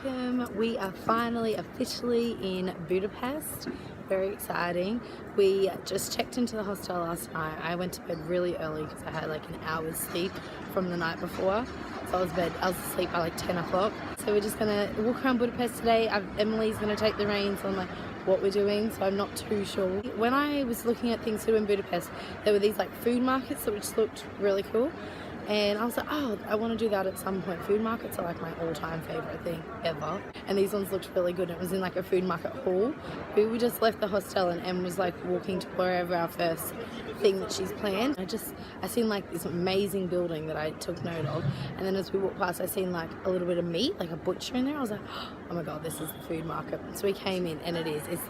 Welcome. We are finally officially in Budapest. Very exciting. We just checked into the hostel last night. I went to bed really early because I had like an hour's sleep from the night before. So I was asleep by like 10 o'clock. So we're just gonna walk around Budapest today. Emily's gonna take the reins on like what we're doing, so I'm not too sure. When I was looking at things to do in Budapest, there were these like food markets that just looked really cool. And I was like, oh, I want to do that at some point. Food markets are like my all-time favourite thing ever. And these ones looked really good. It was in like a food market hall. We just left the hostel and Em was like walking to wherever our first thing that she's planned. I seen like this amazing building that I took note of. And then as we walked past, I seen like a little bit of meat, like a butcher in there. I was like, oh my God, this is the food market. So we came in and it's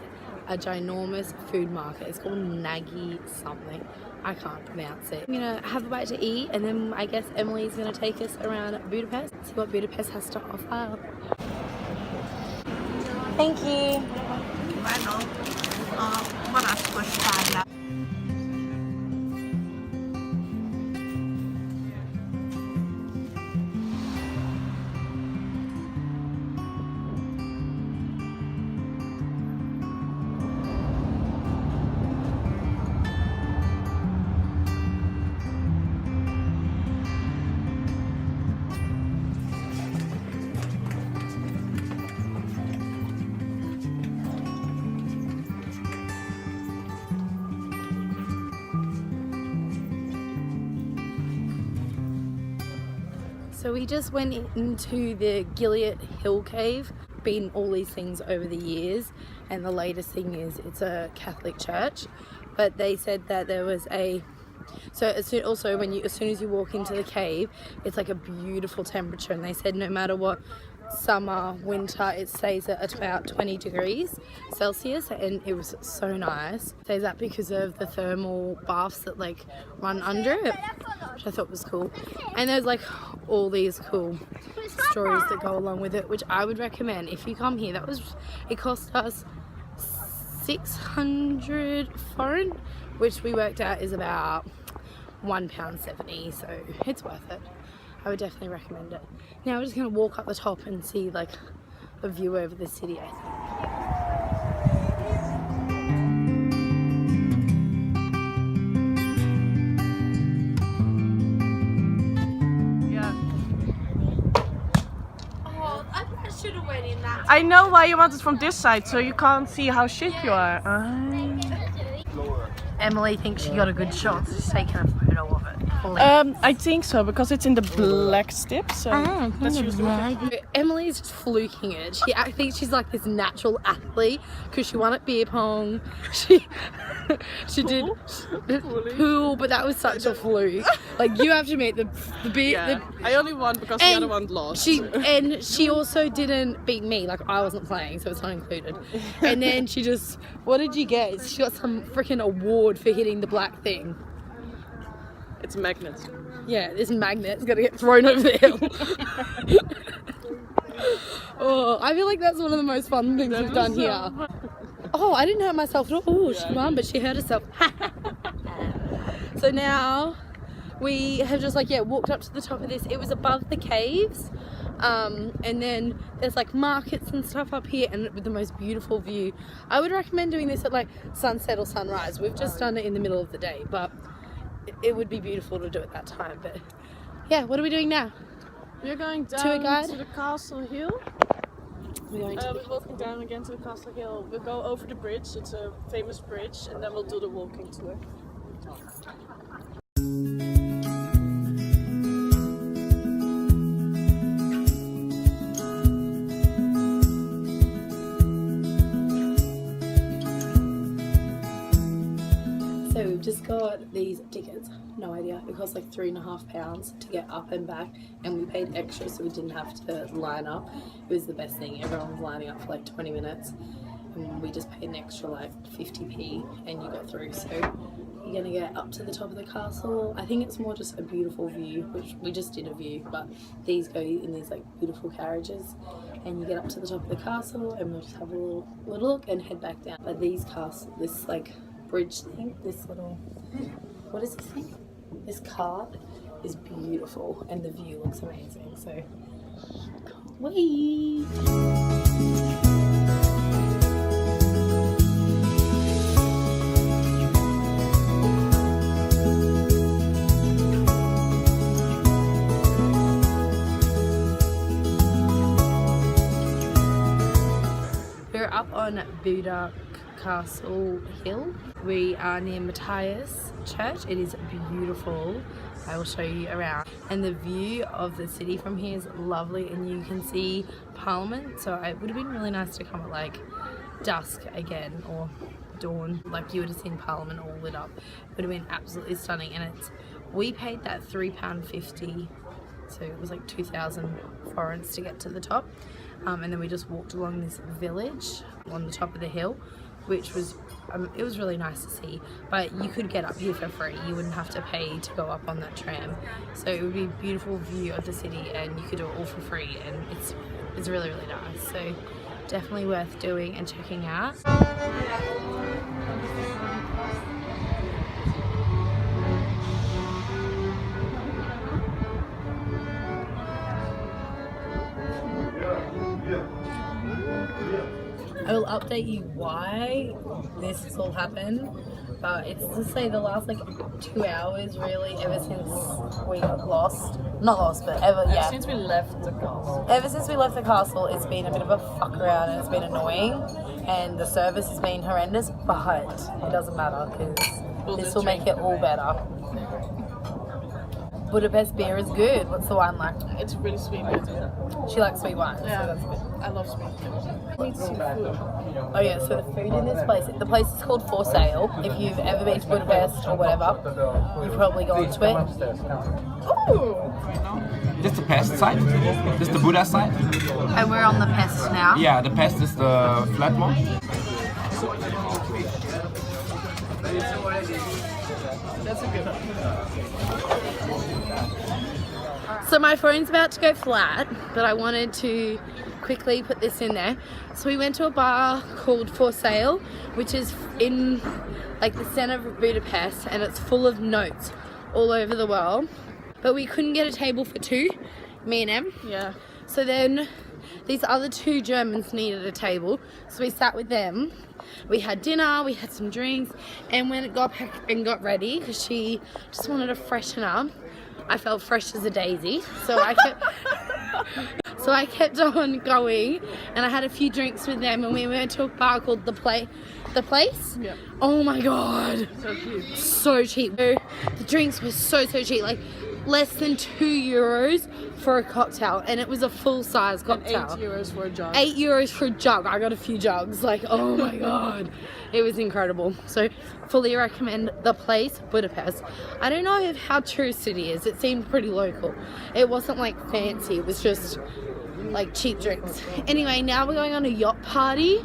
a ginormous food market. It's called Nagy something. I can't pronounce it. I'm gonna have a bite to eat and then I guess Emily's gonna take us around Budapest, see what Budapest has to offer. Thank you. So we just went into the Gilead Hill Cave. Been all these things over the years, and the latest thing is it's a Catholic church. But they said that there was as soon as you walk into the cave, it's like a beautiful temperature, and they said no matter what summer, winter, it stays at about 20 degrees Celsius, and it was so nice. It stays that because of the thermal baths that like run under it, which I thought was cool. And there's like all these cool stories that go along with it, which I would recommend if you come here. It cost us 600 foreign, which we worked out is about £1.70, so it's worth it. I would definitely recommend it. Now we're just going to walk up the top and see like a view over the city, I think. Yeah. Oh, I should have went in that. I know why you want it from this side, so you can't see how shit you are. Emily thinks she got a good shot, so she's taking a photo of it. I think so, because it's in the black strip, so that's usually Emily's just fluking it. I think she's like this natural athlete because she won at beer pong. She did pool, but that was such a fluke. Like you have to admit the beer. I only won because the other one lost. She also didn't beat me. Like I wasn't playing, so it's not included. And then what did you get? She got some freaking award for hitting the black thing. It's a magnet. Yeah, this magnet's gonna get thrown over the hill. Oh, I feel like that's one of the most fun things we've done here. Oh, I didn't hurt myself at all. Oh, she won, but she hurt herself. So now we have just walked up to the top of this. It was above the caves. And then there's like markets and stuff up here, and with the most beautiful view. I would recommend doing this at like sunset or sunrise. We've just done it in the middle of the day, but it would be beautiful to do at that time. But yeah, what are we doing now? We're going down to the Castle Hill. We're walking down again to the Castle Hill. We'll go over the bridge. It's a famous bridge, and then we'll do the walking tour. So we've just got these tickets, no idea, it cost like £3.50 to get up and back, and we paid extra so we didn't have to line up. It was the best thing, everyone was lining up for like 20 minutes and we just paid an extra like 50p and you got through. So you're gonna get up to the top of the castle. I think it's more just a beautiful view, which we just did a view, but these go in these like beautiful carriages, and you get up to the top of the castle and we'll just have a little look and head back down. But this like bridge thing, this little, what is this thing? This cart is beautiful and the view looks amazing. So Whee! We're up on Buda Castle Hill. We are near Matthias Church. It is beautiful. I will show you around. And the view of the city from here is lovely, and you can see Parliament. So it would have been really nice to come at like dusk again, or dawn, like you would have seen Parliament all lit up. It would have been absolutely stunning. And we paid that £3.50, so it was like 2,000 forints to get to the top. And then we just walked along this village on the top of the hill, which was it was really nice to see. But you could get up here for free. You wouldn't have to pay to go up on that tram. So it would be a beautiful view of the city, and you could do it all for free. And it's really, really nice. So definitely worth doing and checking out. I will update you why this has all happened, but it's to say the last like 2 hours really, ever since we Since we left the castle. Ever since we left the castle, it's been a bit of a fuck around, and it's been annoying, and the service has been horrendous, but it doesn't matter because this will make it all better. Budapest beer is good. What's the wine like? It's really sweet. She likes sweet wine. Yeah, so that's good. I love sweet. Need some food. Oh yeah, so the food in this place, the place is called For Sale. If you've ever been to Budapest or whatever, you've probably gone to it. Ooh! This is the pest side. This is the Buddha side. And we're on the Pest now. Yeah, the pest is the flat one. That's a good one. So my phone's about to go flat, but I wanted to quickly put this in there. So we went to a bar called For Sale, which is in like the center of Budapest, and it's full of notes all over the world. But we couldn't get a table for two, me and Em. Yeah. So then these other two Germans needed a table, so we sat with them. We had dinner, we had some drinks, and when it got back and got ready, because she just wanted to freshen up, I felt fresh as a daisy, so I kept on going, and I had a few drinks with them, and we went to a bar called The Place. Yep. Oh my god, So cute. so cheap. The drinks were so cheap, like less than €2 for a cocktail, and it was a full-size cocktail. And €8 for a jug. €8 for a jug. I got a few jugs. Like, oh my god, it was incredible. So, fully recommend The Place, Budapest. I don't know how tourist it is. It seemed pretty local. It wasn't like fancy. It was just like cheap drinks. Anyway, now we're going on a yacht party.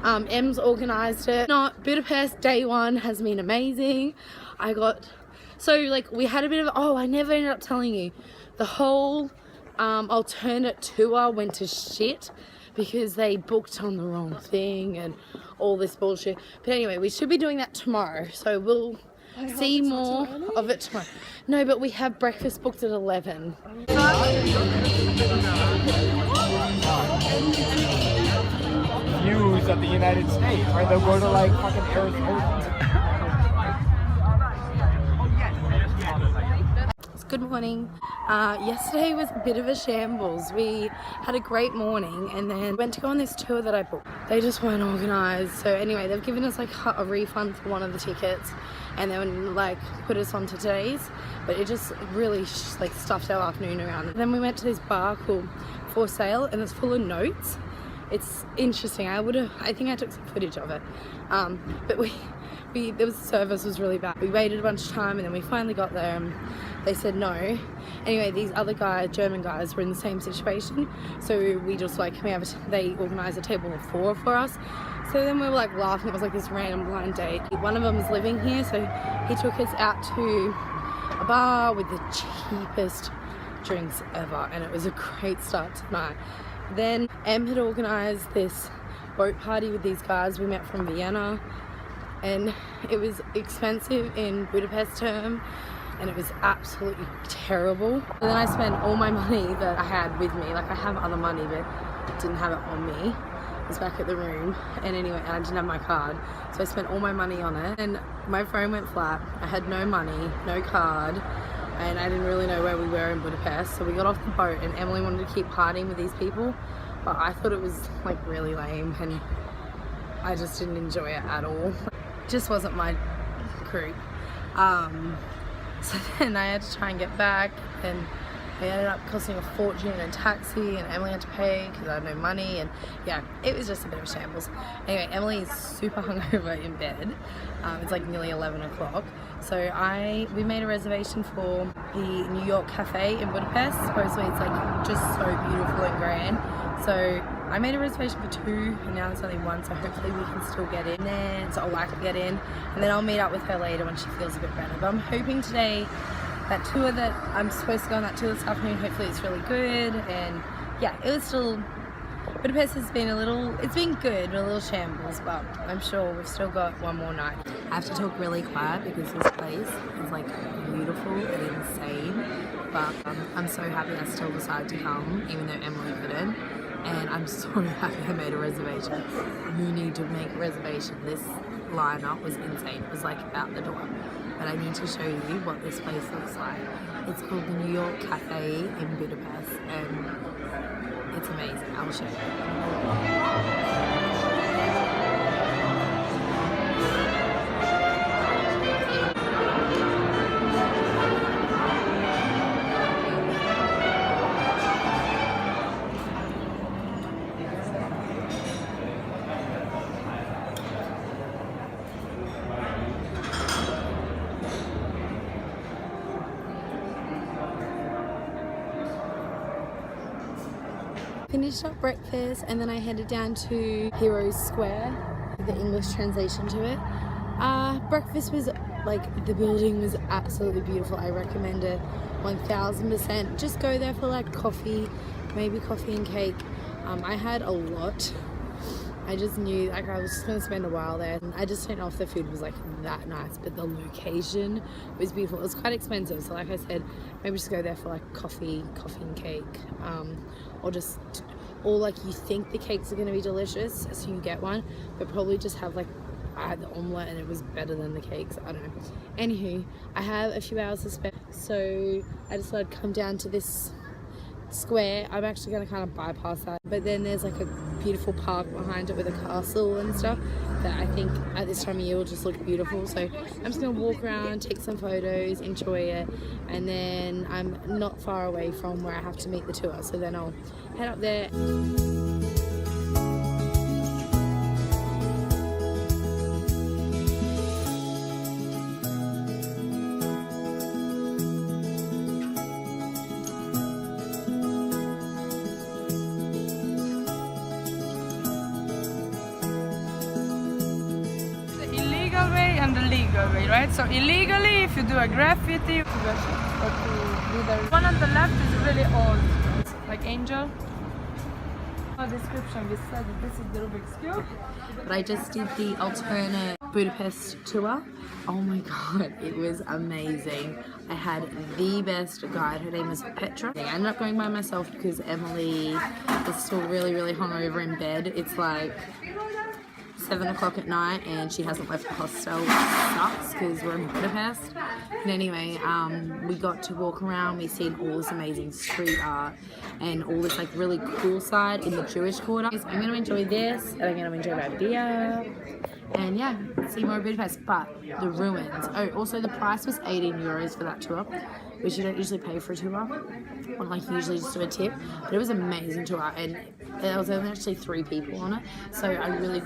Em's organised it. Not Budapest day one has been amazing. We had a bit of, I never ended up telling you, the whole alternate tour went to shit because they booked on the wrong thing and all this bullshit. But anyway, we should be doing that tomorrow, so we'll see more of it tomorrow. No, but we have breakfast booked at 11. Views of the United States, right? They'll go to like fucking Arizona. Good morning. Yesterday was a bit of a shambles. We had a great morning and then went to go on this tour that I booked. They just weren't organised. So anyway, they've given us like a refund for one of the tickets and then like put us on to today's. But it just really like stuffed our afternoon around. Then we went to this bar called For Sale, and it's full of notes. It's interesting. I think I took some footage of it. But the service was really bad. We waited a bunch of time and then we finally got there and they said no. Anyway, these other German guys were in the same situation, so we just like, they organised a table of 4 for us. So then we were like laughing. It was like this random blind date. One of them was living here, so he took us out to a bar with the cheapest drinks ever, and it was a great start to the night. Then Em had organised this boat party with these guys we met from Vienna, and it was expensive in Budapest term, and it was absolutely terrible. And then I spent all my money that I had with me. Like, I have other money, but didn't have it on me. It was back at the room, and anyway, I didn't have my card, so I spent all my money on it, and my phone went flat. I had no money, no card, and I didn't really know where we were in Budapest. So we got off the boat, and Emily wanted to keep partying with these people, but I thought it was like really lame, and I just didn't enjoy it at all. It just wasn't my crew. So then I had to try and get back, and it ended up costing a fortune in a taxi, and Emily had to pay because I had no money, and yeah, it was just a bit of a shambles. Anyway, Emily is super hungover in bed. It's like nearly 11 o'clock. So we made a reservation for the New York cafe in Budapest. Supposedly it's like just so beautiful and grand. So I made a reservation for 2, and now it's only 1, so hopefully we can still get in there. So I can get in, and then I'll meet up with her later when she feels a bit better. But I'm hoping today, that tour that I'm supposed to go on that tour this afternoon, hopefully it's really good. And yeah, it was still, Budapest has been it's been good, but a little shambles, but I'm sure we've still got one more night. I have to talk really quiet because this place is like beautiful and insane, but I'm so happy I still decided to come, even though Emily couldn't. And I'm so happy I made a reservation. You need to make a reservation. This lineup was insane. It was like out the door. But I need to show you what this place looks like. It's called the New York Cafe in Budapest, and it's amazing. I'll show you. Finished up breakfast, and then I headed down to Heroes Square, the English translation to it. Breakfast was like, the building was absolutely beautiful. I recommend it 1000%. Just go there for like coffee, maybe coffee and cake. I had a lot. I just knew like I was just gonna spend a while there. I just don't know if the food was like that nice, but the location was beautiful. It was quite expensive, so like I said, maybe just go there for like coffee and cake, or like you think the cakes are gonna be delicious, so you get one, but probably just have like, I had the omelette and it was better than the cakes. I don't know. Anywho, I have a few hours to spend, so I decided to come down to this square. I'm actually going to kind of bypass that, but then there's like a beautiful park behind it with a castle and stuff that I think at this time of year will just look beautiful. So I'm just going to walk around, take some photos, enjoy it, and then I'm not far away from where I have to meet the tour, so then I'll head up there. And the legal way, right? So illegally, if you do a graffiti, one on the left is really old, like Angel. Description, we said that this is the Rubik's Cube. But I just did the alternate Budapest tour. Oh my god, it was amazing. I had the best guide. Her name was Petra. I ended up going by myself because Emily is still really hungover in bed. It's like 7 o'clock at night and she hasn't left the hostel, which sucks because we're in Budapest. But anyway, we got to walk around, we've seen all this amazing street art and all this like really cool side in the Jewish quarter. I'm going to enjoy this, and I'm going to enjoy my beer, and yeah, see more of Budapest. But the ruins, oh, also the price was 18 euros for that tour, which you don't usually pay for a tour, or like usually just do a tip, but it was an amazing tour, and there was only actually 3 people on it, so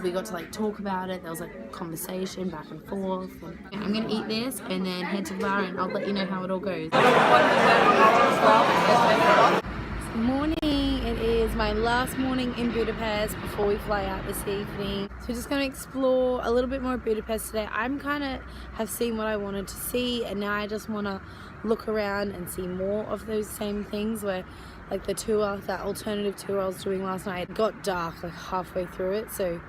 we got to like talk about it. There was like conversation back and forth, and yeah, I'm gonna eat this and then head to the bar, and I'll let you know how it all goes. Good morning. It is my last morning in Budapest before we fly out this evening. So we're just going to explore a little bit more of Budapest today. I'm kind of have seen what I wanted to see, and now I just want to look around and see more of those same things, where like the tour, that alternative tour I was doing last night, it got dark like halfway through it, so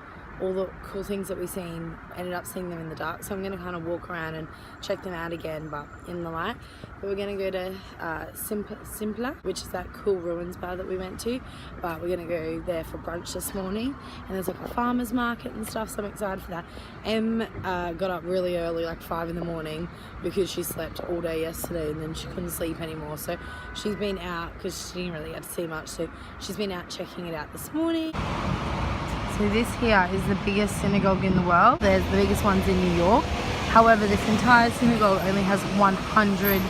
all the cool things that we've seen, ended up seeing them in the dark. So I'm going to kind of walk around and check them out again, but in the light. But we're going to go to Simpler, which is that cool ruins bar that we went to. But we're going to go there for brunch this morning. And there's like a farmer's market and stuff, so I'm excited for that. Em got up really early, like 5 in the morning, because she slept all day yesterday and then she couldn't sleep anymore. So she's been out, because she didn't really get to see much, so she's been out checking it out this morning. So this here is the biggest synagogue in the world. There's the biggest ones in New York. However, this entire synagogue only has 100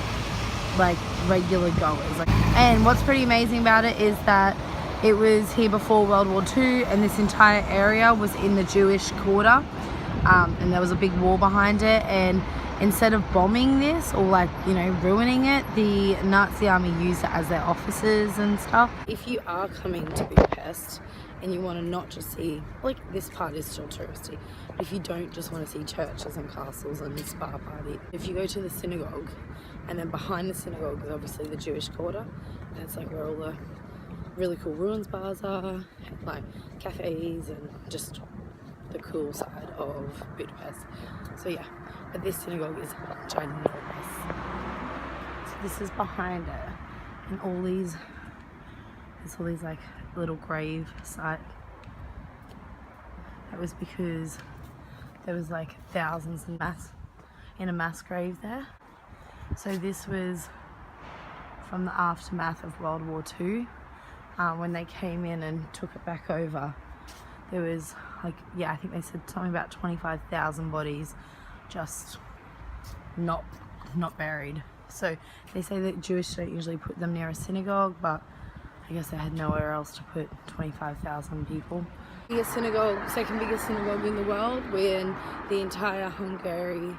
like regular goers. And what's pretty amazing about it is that it was here before World War II, and this entire area was in the Jewish quarter. And there was a big wall behind it, and instead of bombing this or like, you know, ruining it, the Nazi army used it as their offices and stuff. If you are coming to Budapest and you want to not just see, like, this part is still touristy, but if you don't just want to see churches and castles and spa party, if you go to the synagogue, and then behind the synagogue is obviously the Jewish quarter, and it's like where all the really cool ruins bars are, like cafes, and just the cool side of Budapest. So yeah, but this synagogue is ginormous. So this is behind it, and all these, there's all these like little grave site. That was because there was like thousands in a mass grave there. So this was from the aftermath of World War II, when they came in and took it back over. There was like, yeah, I think they said something about 25,000 bodies just not buried. So they say that Jewish don't usually put them near a synagogue, but I guess they had nowhere else to put 25,000 people. Biggest synagogue, second biggest synagogue in the world, when the entire Hungary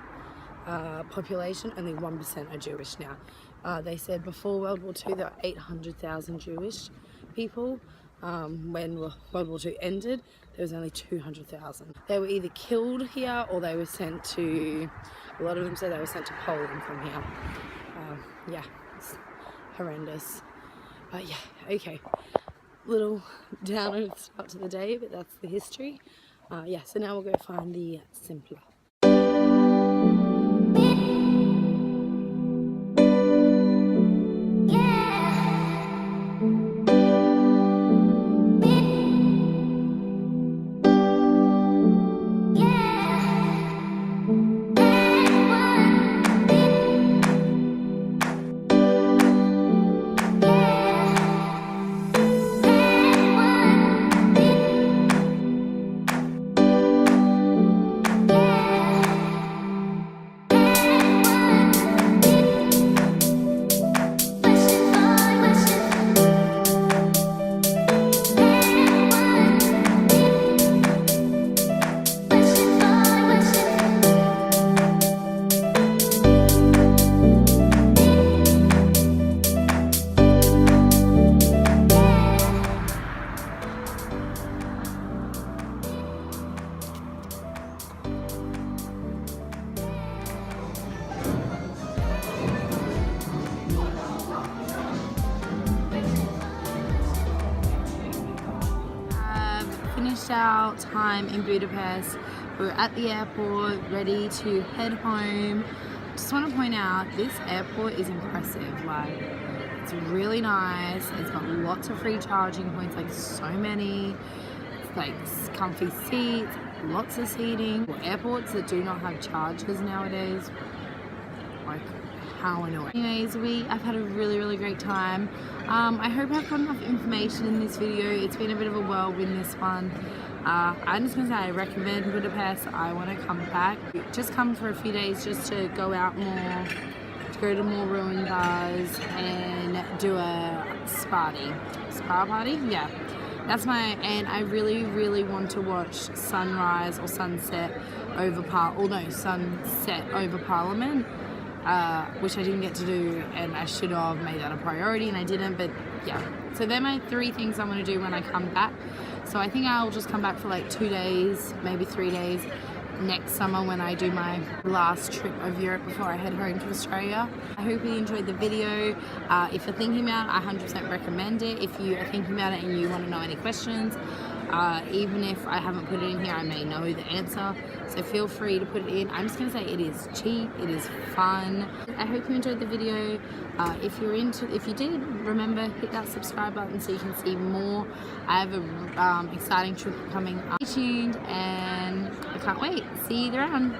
population, only 1% are Jewish now. They said before World War II there were 800,000 Jewish people. When World War II ended, there was only 200,000. They were either killed here or they were sent to, a lot of them said they were sent to Poland from here. Yeah, it's horrendous. But yeah, okay. Little downer start to the day, but that's the history. Yeah, so now we'll go find the Simpler. Our time in Budapest. We're at the airport, ready to head home. Just want to point out, this airport is impressive. Like, it's really nice. It's got lots of free charging points, like so many. It's like comfy seats, lots of seating. Airports that do not have chargers nowadays, like, how annoying. Anyways, I've had a really great time. I hope I've got enough information in this video. It's been a bit of a whirlwind, this one. I'm just gonna say I recommend Budapest. I want to come back. Just come for a few days just to go out more, to go to more ruin bars and do a spa party. Yeah, that's and I really want to watch sunrise or sunset over sunset over Parliament. Which I didn't get to do, and I should have made that a priority, and I didn't. But yeah, so they're my 3 things I'm going to do when I come back. So I think I'll just come back for like 2 days, maybe 3 days next summer when I do my last trip of Europe before I head home to Australia. I hope you enjoyed the video. If you're thinking about it, I 100% recommend it. If you are thinking about it and you want to know any questions, Even if I haven't put it in here, I may know the answer, so feel free to put it in. I'm just gonna say it is cheap, it is fun. I hope you enjoyed the video. If you did, remember, hit that subscribe button so you can see more. I have a exciting trip coming up. Stay tuned, and I can't wait. See you around.